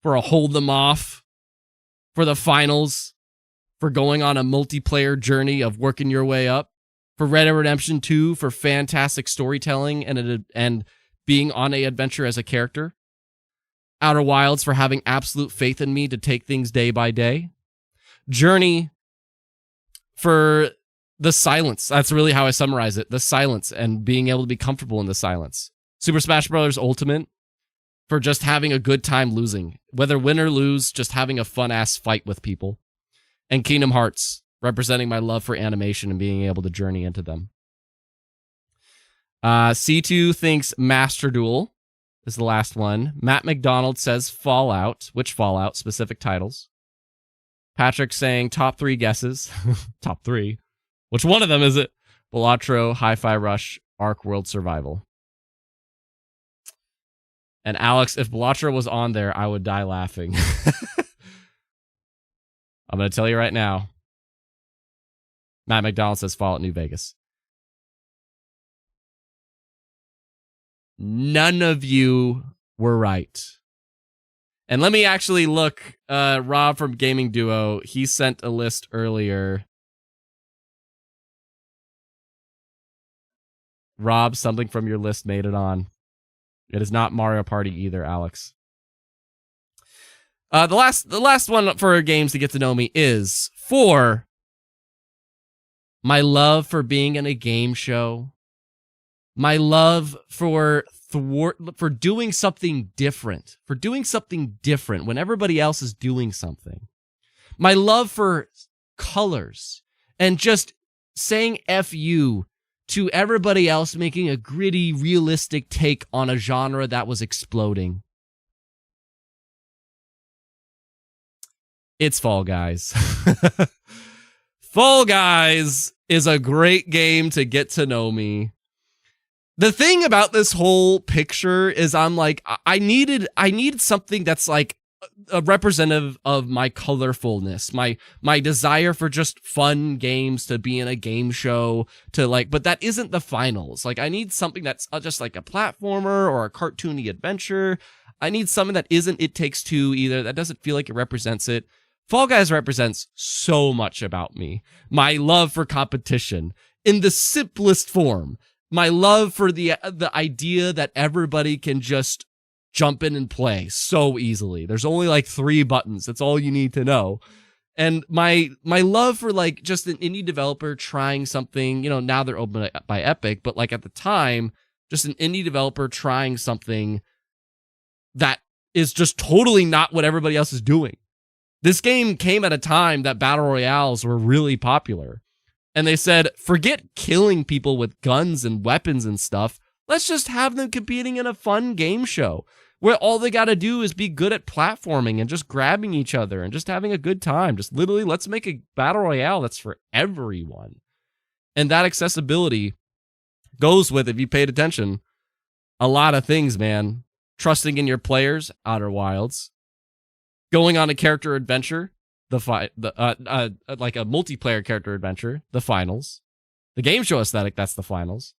for a hold them off, for the finals, for going on a multiplayer journey of working your way up. For Red Dead Redemption 2 for fantastic storytelling and being on an adventure as a character. Outer Wilds for having absolute faith in me to take things day by day. Journey for the silence. That's really how I summarize it. The silence and being able to be comfortable in the silence. Super Smash Bros. Ultimate for just having a good time losing. Whether win or lose, just having a fun-ass fight with people. And Kingdom Hearts, representing my love for animation and being able to journey into them. C2 thinks Master Duel is the last one. Matt McDonald says Fallout. Which Fallout? Specific titles. Patrick saying top 3 guesses. Top 3. Which one of them is it? Balatro, Hi-Fi Rush, Ark World Survival. And Alex, if Balatro was on there, I would die laughing. I'm going to tell you right now. Matt McDonald says Fallout New Vegas. None of you were right. And let me actually look. Rob from Gaming Duo, he sent a list earlier. Rob, something from your list made it on. It is not Mario Party either, Alex. The last one for games to get to know me is for my love for being in a game show. My love for doing something different. For doing something different when everybody else is doing something. My love for colors. And just saying F you to everybody else making a gritty, realistic take on a genre that was exploding. It's Fall Guys. Fall Guys is a great game to get to know me. The thing about this whole picture is I'm like, I needed something that's like a representative of my colorfulness, my desire for just fun games, to be in a game show, to like, but that isn't the finals. Like, I need something that's just like a platformer or a cartoony adventure. I need something that isn't It Takes Two either, that doesn't feel like it represents it. Fall Guys represents so much about me. My love for competition in the simplest form. My love for the idea that everybody can just jump in and play so easily. There's only like 3 buttons. That's all you need to know. And my love for like just an indie developer trying something, you know, now they're open by Epic, but like at the time, just an indie developer trying something that is just totally not what everybody else is doing. This game came at a time that battle royales were really popular. And they said, forget killing people with guns and weapons and stuff. Let's just have them competing in a fun game show where all they got to do is be good at platforming and just grabbing each other and just having a good time. Just literally, let's make a battle royale that's for everyone. And that accessibility goes with, if you paid attention, a lot of things, man. Trusting in your players, Outer Wilds. Going on a character adventure, like a multiplayer character adventure, the finals. The game show aesthetic, that's the finals.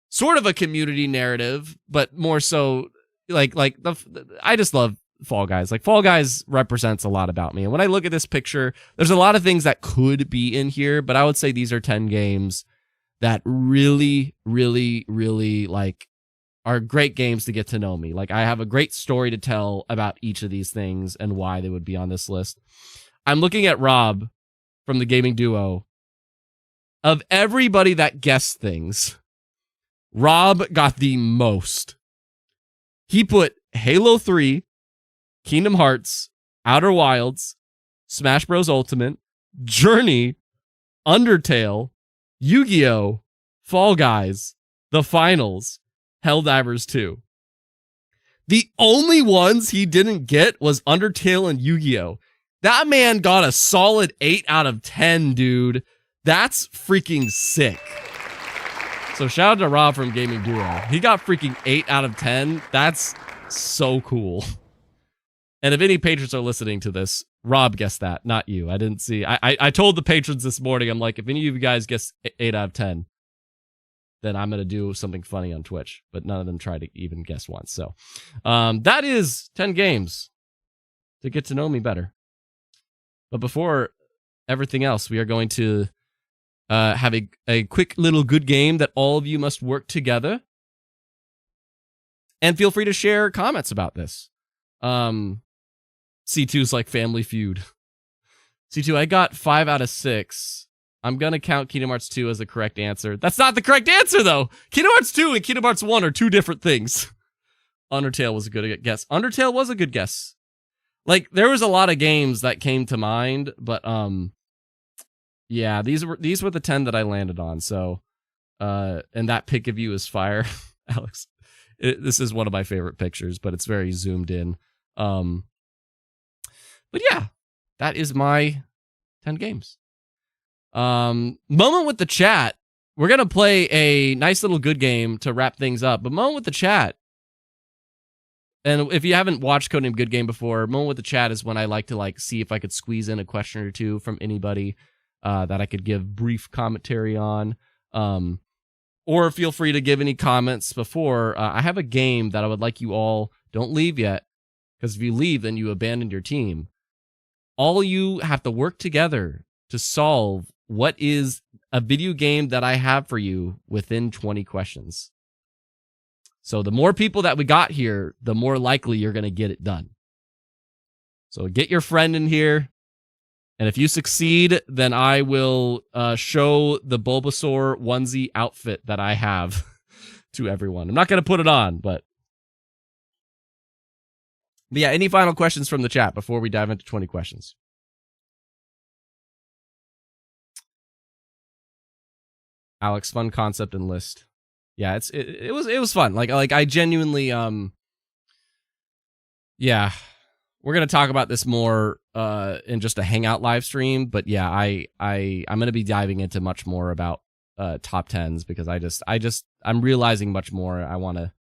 Sort of a community narrative, but more so I just love Fall Guys. Like, Fall Guys represents a lot about me. And when I look at this picture, there's a lot of things that could be in here, but I would say these are 10 games that really, really, really, like, are great games to get to know me. Like, I have a great story to tell about each of these things and why they would be on this list. I'm looking at Rob from the gaming duo. Of everybody that guessed things, Rob got the most. He put Halo 3, Kingdom Hearts, Outer Wilds, Smash Bros. Ultimate, Journey, Undertale, Yu-Gi-Oh!, Fall Guys, The Finals, Helldivers 2. The only ones he didn't get was Undertale and Yu-Gi-Oh! That man got a solid 8 out of 10, dude. That's freaking sick. So shout out to Rob from Gaming Duo. He got freaking 8 out of 10. That's so cool. And if any patrons are listening to this, Rob guessed that, not you. I didn't see. I told the patrons this morning, I'm like, if any of you guys guess 8 out of 10, then I'm going to do something funny on Twitch. But none of them tried to even guess once. So that is 10 games to get to know me better. But before everything else, we are going to have a quick little good game that all of you must work together. And feel free to share comments about this. C2's like Family Feud. C2, I got 5 out of 6. I'm going to count Kingdom Hearts 2 as the correct answer. That's not the correct answer, though. Kingdom Hearts 2 and Kingdom Hearts 1 are two different things. Undertale was a good guess. Undertale was a good guess. Like, there was a lot of games that came to mind, but yeah, these were the 10 that I landed on. So, and that pic of you is fire, Alex. This is one of my favorite pictures, but it's very zoomed in. But yeah, that is my 10 games. Moment with the chat. We're gonna play a nice little good game to wrap things up. But moment with the chat. And if you haven't watched Codename Goodgame before, moment with the chat is when I like to see if I could squeeze in a question or two from anybody that I could give brief commentary on. Or feel free to give any comments before. I have a game that I would like you all, don't leave yet, because if you leave, then you abandon your team. All you have to work together to solve what is a video game that I have for you within 20 questions. So the more people that we got here, the more likely you're going to get it done. So get your friend in here. And if you succeed, then I will show the Bulbasaur onesie outfit that I have to everyone. I'm not going to put it on, but yeah, any final questions from the chat before we dive into 20 questions? Alex, fun concept and list. Yeah, it was fun. Like I genuinely yeah. We're going to talk about this more in just a hangout live stream, but yeah, I'm going to be diving into much more about top 10s because I'm realizing much more. I want to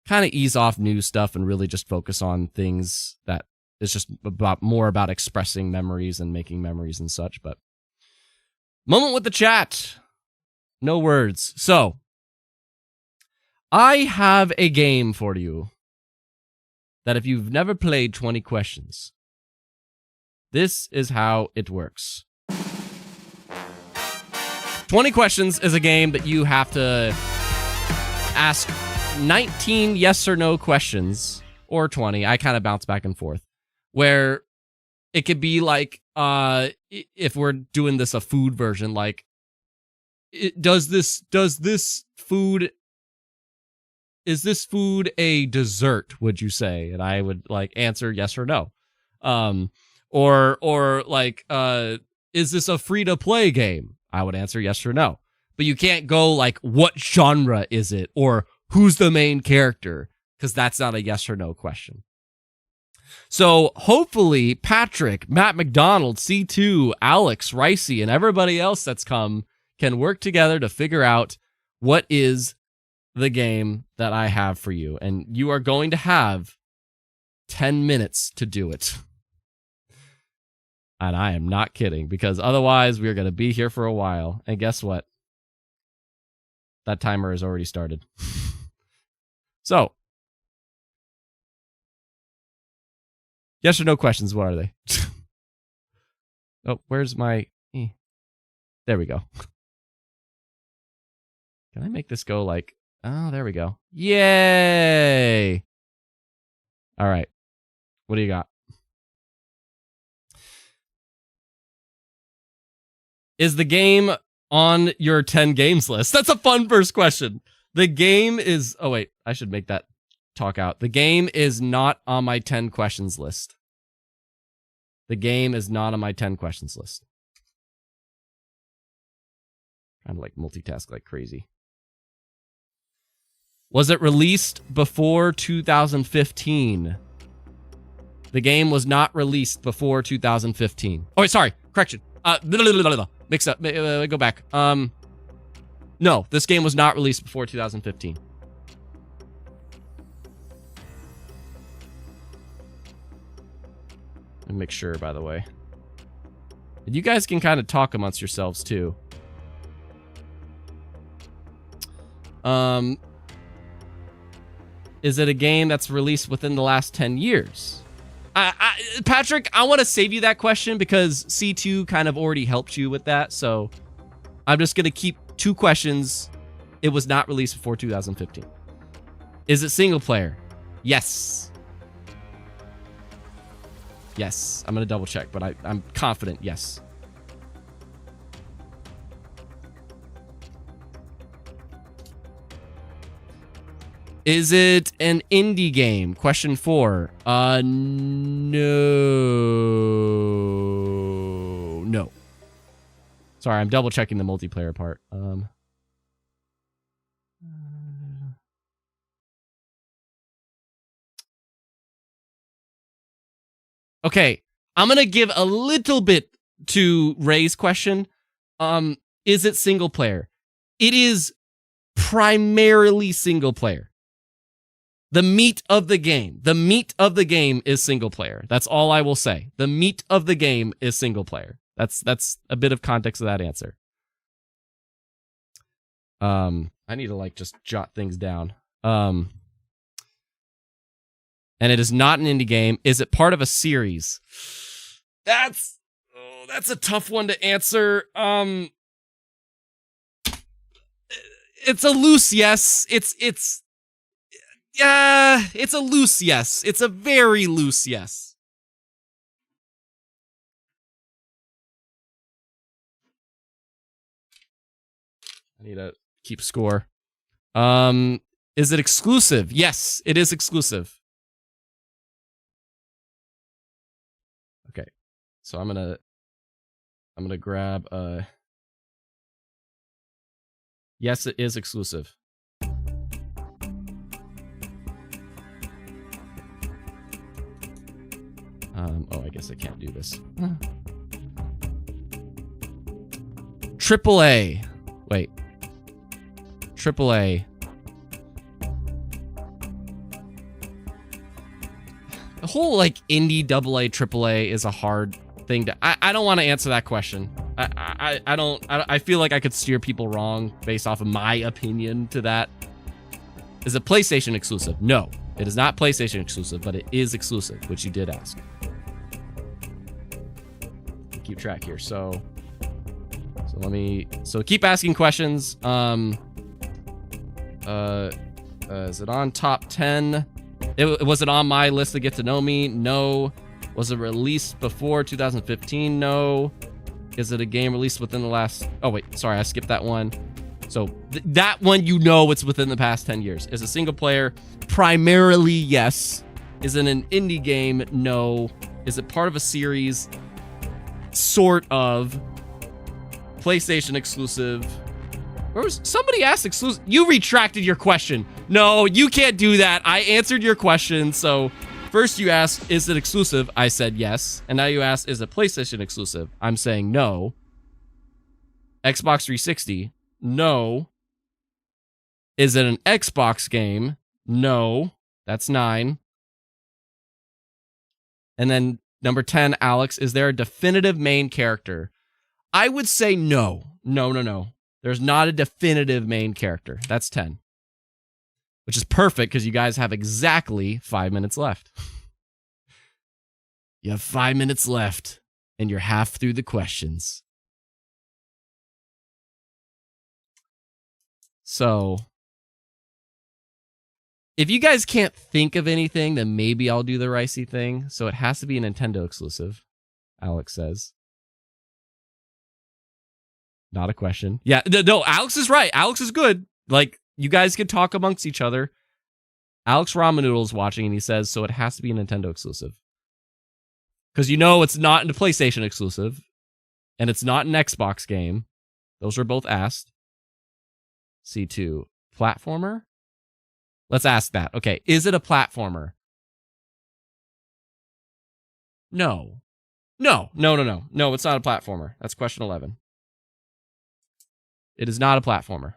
kind of ease off new stuff and really just focus on things that is just more about expressing memories and making memories and such. But moment with the chat. No words. So, I have a game for you that if you've never played 20 questions, this is how it works. 20 questions is a game that you have to ask 19 yes or no questions, or 20. I kind of bounce back and forth, where it could be like, if we're doing this a food version, like, does this food is this food a dessert, would you say? And I would like answer yes or no. Or like, is this a free-to-play game? I would answer yes or no. But you can't go like, what genre is it? Or who's the main character? Because that's not a yes or no question. So hopefully Patrick, Matt McDonald, C2, Alex, Ricey, and everybody else that's come can work together to figure out what is the game that I have for you. And you are going to have 10 minutes to do it. And I am not kidding, because otherwise we're going to be here for a while. And guess what? That timer has already started. So, yes or no questions, what are they? Oh, where's my... There we go. Can I make this go like... Oh, there we go. Yay! All right. What do you got? Is the game on your 10 games list? That's a fun first question. The game is... Oh, wait. I should make that talk out. The game is not on my 10 questions list. The game is not on my 10 questions list. Trying to like multitask like crazy. Was it released before 2015? The game was not released before 2015. Oh, wait, sorry. Correction. Mix up. Go back. No, this game was not released before 2015. Let me make sure, by the way. And you guys can kind of talk amongst yourselves, too. Is it a game that's released within the last 10 years? Patrick, I want to save you that question because C2 kind of already helped you with that. So I'm just going to keep 2 questions. It was not released before 2015. Is it single player? Yes. Yes. I'm going to double check, but I'm confident yes. Is it an indie game? Question 4. No. No. Sorry, I'm double checking the multiplayer part. Okay, I'm gonna give a little bit to Ray's question. Is it single player? It is primarily single player. The meat of the game. The meat of the game is single player. That's all I will say. The meat of the game is single player. That's a bit of context of that answer. I need to like just jot things down. And it is not an indie game. Is it part of a series? That's a tough one to answer. It's a loose yes. It's a loose yes. It's a very loose yes. I need to keep score. Is it exclusive? Yes, it is exclusive. Okay. So I'm gonna grab yes, it is exclusive. Oh, I guess I can't do this. AAA. Wait. AAA. The whole like indie AA AAA is a hard thing to. I don't want to answer that question. I feel like I could steer people wrong based off of my opinion to that. Is it PlayStation exclusive? No, it is not PlayStation exclusive, but it is exclusive, which you did ask. Keep track here. So keep asking questions. Is it on top 10? Was it on my list to get to know me? No. Was it released before 2015? No. Is it a game released within the last... Oh, wait. Sorry, I skipped that one. So that one, you know, it's within the past 10 years. Is a single player? Primarily, yes. Is it an indie game? No. Is it part of a series? Sort of. PlayStation exclusive. Somebody asked exclusive. You retracted your question. No, you can't do that. I answered your question. So first you asked, is it exclusive? I said yes. And now you asked, is it PlayStation exclusive? I'm saying no. Xbox 360? No. Is it an Xbox game? No. That's 9. And then number 10, Alex, is there a definitive main character? I would say no. No. There's not a definitive main character. That's 10. Which is perfect because you guys have exactly 5 minutes left. You have 5 minutes left, and you're half through the questions. So, if you guys can't think of anything, then maybe I'll do the ricey thing. So it has to be a Nintendo exclusive, Alex says. Not a question. Yeah, no, Alex is right. Alex is good. Like, you guys can talk amongst each other. Alex Ramen Noodle is watching, and he says, so it has to be a Nintendo exclusive. Because you know it's not a PlayStation exclusive, and it's not an Xbox game. Those were both asked. C2. Platformer? Let's ask that. Okay, is it a platformer? No. No, it's not a platformer. That's question 11. It is not a platformer.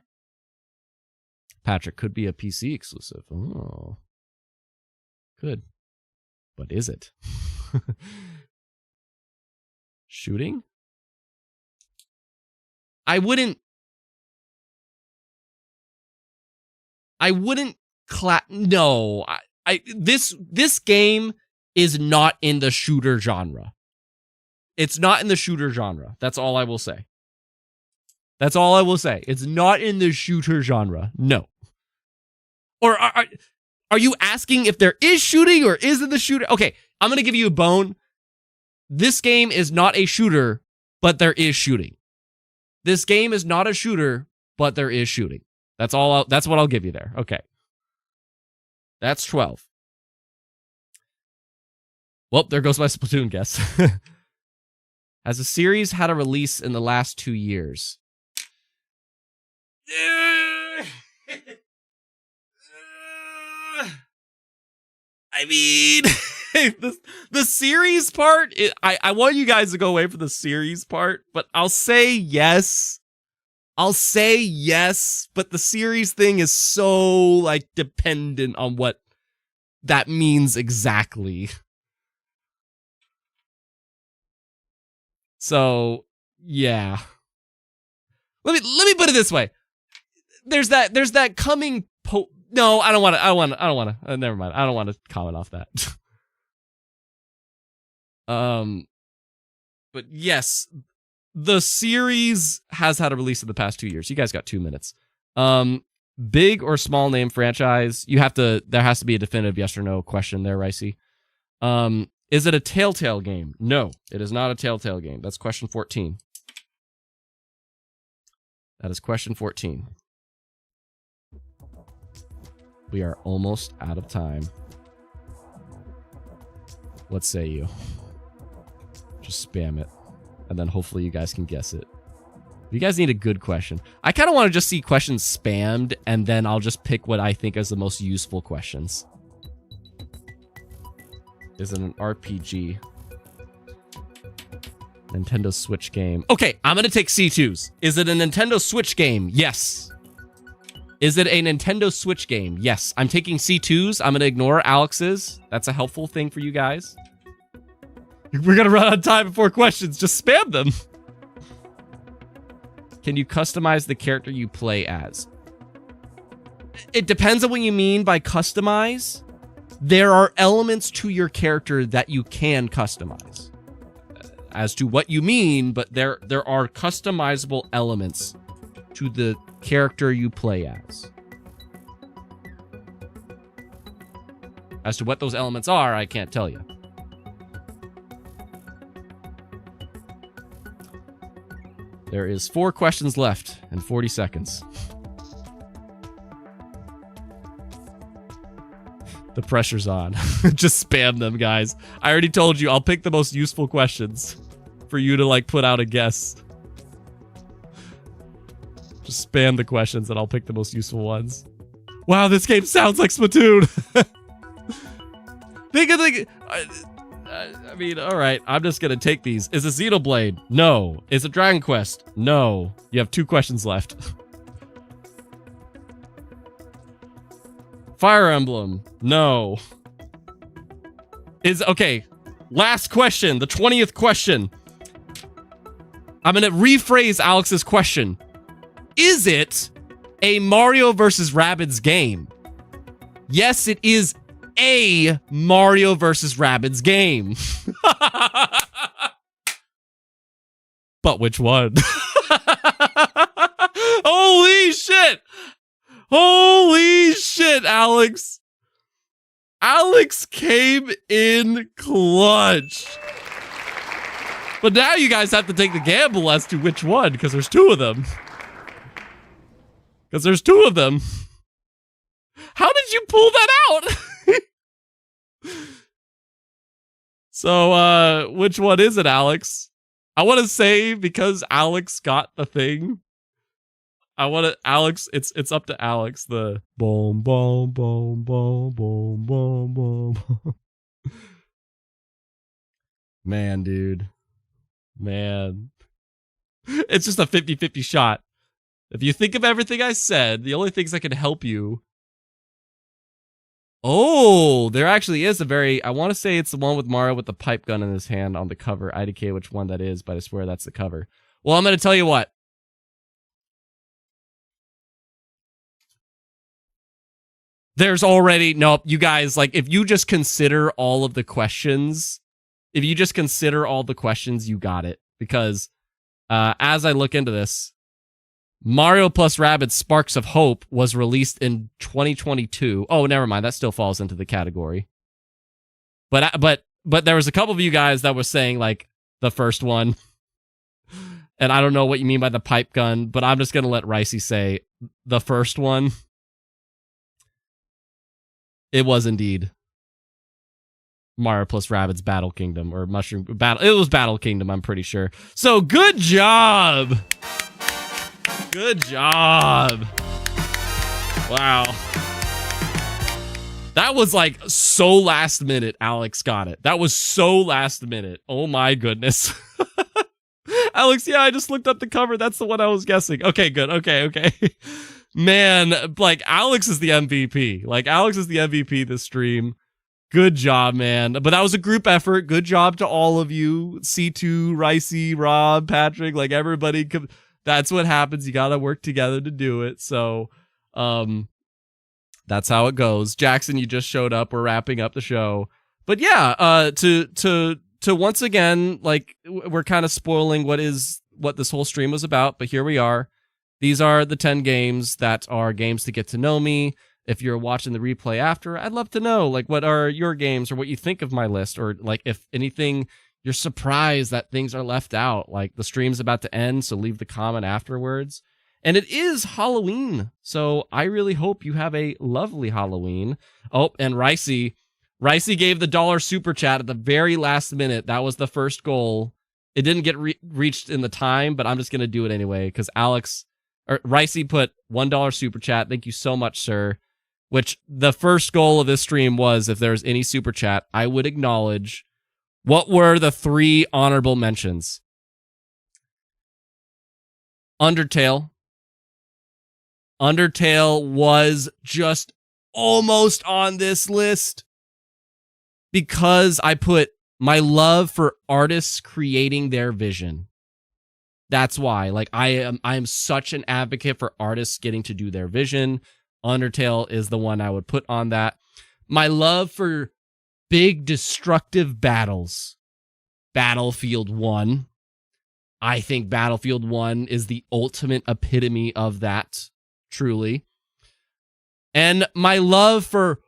Patrick, could be a PC exclusive. Oh. Could. But is it? Shooting? I wouldn't no. This game is not in the shooter genre. It's not in the shooter genre. That's all I will say. That's all I will say. It's not in the shooter genre. No. Or are you asking if there is shooting or isn't the shooter? Okay, I'm going to give you a bone. This game is not a shooter, but there is shooting. This game is not a shooter, but there is shooting. That's all. That's what I'll give you there. Okay. That's 12. Well, there goes my Splatoon guess. Has a series had a release in the last 2 years? I mean, the series part, I want you guys to go away from the series part, but I'll say yes. I'll say yes, but the series thing is so, like, dependent on what that means exactly. So, yeah. Let me put it this way. There's that coming no, I don't want to. Never mind. I don't want to comment off that. But yes, the series has had a release in the past 2 years. You guys got 2 minutes. Big or small name franchise? There has to be a definitive yes or no question there, Ricey. Is it a Telltale game? No, it is not a Telltale game. That's question 14. That is question 14. We are almost out of time. What say you? Just spam it. And then hopefully you guys can guess it. You guys need a good question. I kind of want to just see questions spammed, and then I'll just pick what I think is the most useful questions. Is it an RPG? Nintendo Switch game. Okay, I'm going to take C2s. Is it a Nintendo Switch game? Yes. Is it a Nintendo Switch game? Yes. I'm taking C2s. I'm going to ignore Alex's. That's a helpful thing for you guys. We're going to run out of time before questions. Just spam them. Can you customize the character you play as? It depends on what you mean by customize. There are elements to your character that you can customize. As to what you mean, but there are customizable elements to the character you play as. As to what those elements are, I can't tell you. There is 4 questions left and 40 seconds. The pressure's on. Just spam them, guys. I already told you, I'll pick the most useful questions for you to, like, put out a guess. Just spam the questions and I'll pick the most useful ones. Wow, this game sounds like Splatoon. Think of the... I mean, alright, I'm just gonna take these. Is it Xenoblade? No. Is it Dragon Quest? No. You have 2 questions left. Fire Emblem? No. Okay, last question, the 20th question. I'm gonna rephrase Alex's question. Is it a Mario vs. Rabbids game? Yes, it is a Mario vs. Rabbids game. But which one? Holy shit! Holy shit, Alex! Alex came in clutch. But now you guys have to take the gamble as to which one, because there's 2 of them. Because there's 2 of them. How did you pull that out? So, which one is it, Alex? I want to say, because Alex got the thing, Alex, it's up to Alex, the boom, boom, boom, boom, boom, boom, boom. Man, dude. Man. It's just a 50-50 shot. If you think of everything I said, the only things that can help you... Oh, there actually is a very... I want to say it's the one with Mario with the pipe gun in his hand on the cover. IDK which one that is, but I swear that's the cover. Well, I'm going to tell you what. There's already... Nope, you guys, like, if you just consider all of the questions... If you just consider all the questions, you got it. Because as I look into this... Mario plus Rabbids Sparks of Hope was released in 2022. Oh, never mind. That still falls into the category. But there was a couple of you guys that were saying, like, the first one. And I don't know what you mean by the pipe gun, but I'm just going to let Ricey say the first one. It was indeed Mario plus Rabbids Battle Kingdom, or Mushroom Battle. It was Battle Kingdom, I'm pretty sure. So good job. Good job. Wow. That was like so last minute, Alex got it. That was so last minute. Oh my goodness. Alex, yeah, I just looked up the cover. That's the one I was guessing. Okay, good. Okay. Man, like, Alex is the MVP. Like, Alex is the MVP this stream. Good job, man. But that was a group effort. Good job to all of you. C2, Ricey, Rob, Patrick, like, everybody. That's what happens. You gotta work together to do it. So, that's how it goes. Jackson, you just showed up. We're wrapping up the show. But yeah, to once again, like, we're kind of spoiling what this whole stream was about, but here we are. These are the 10 games that are games to get to know me. If you're watching the replay after, I'd love to know, like, what are your games or what you think of my list, or like if anything you're surprised that things are left out. Like, the stream's about to end, so leave the comment afterwards. And it is Halloween, so I really hope you have a lovely Halloween. Oh, and Ricey gave the $1 super chat at the very last minute. That was the first goal. It didn't get reached in the time, but I'm just going to do it anyway, because Ricey put $1 super chat. Thank you so much, sir. Which the first goal of this stream was, if there's any super chat, I would acknowledge. What were the 3 honorable mentions? Undertale. Undertale was just almost on this list because I put my love for artists creating their vision. That's why. Like, I am such an advocate for artists getting to do their vision. Undertale is the one I would put on that. My love for big destructive battles. Battlefield 1. I think Battlefield 1 is the ultimate epitome of that, truly. And my love for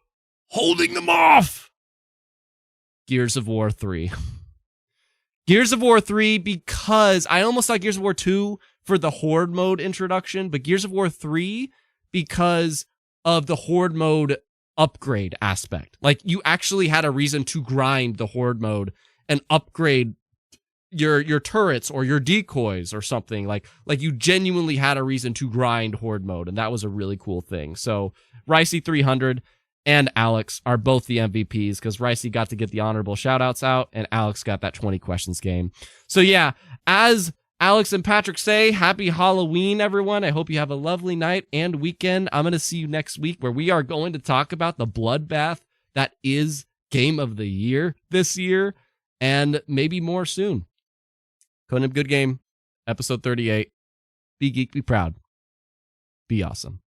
holding them off. Gears of War 3. Gears of War 3, because I almost thought Gears of War 2 for the Horde mode introduction, but Gears of War 3 because of the Horde mode upgrade aspect. Like, you actually had a reason to grind the Horde mode and upgrade your turrets or your decoys or something. Like you genuinely had a reason to grind Horde mode, and that was a really cool thing. So Ricey300 and Alex are both the MVPs, because Ricey got to get the honorable shoutouts out and Alex got that 20 questions game. So yeah, as Alex and Patrick say, happy Halloween, everyone. I hope you have a lovely night and weekend. I'm going to see you next week, where we are going to talk about the bloodbath that is Game of the Year this year, and maybe more soon. Codename Goodgame, episode 38. Be geek, be proud. Be awesome.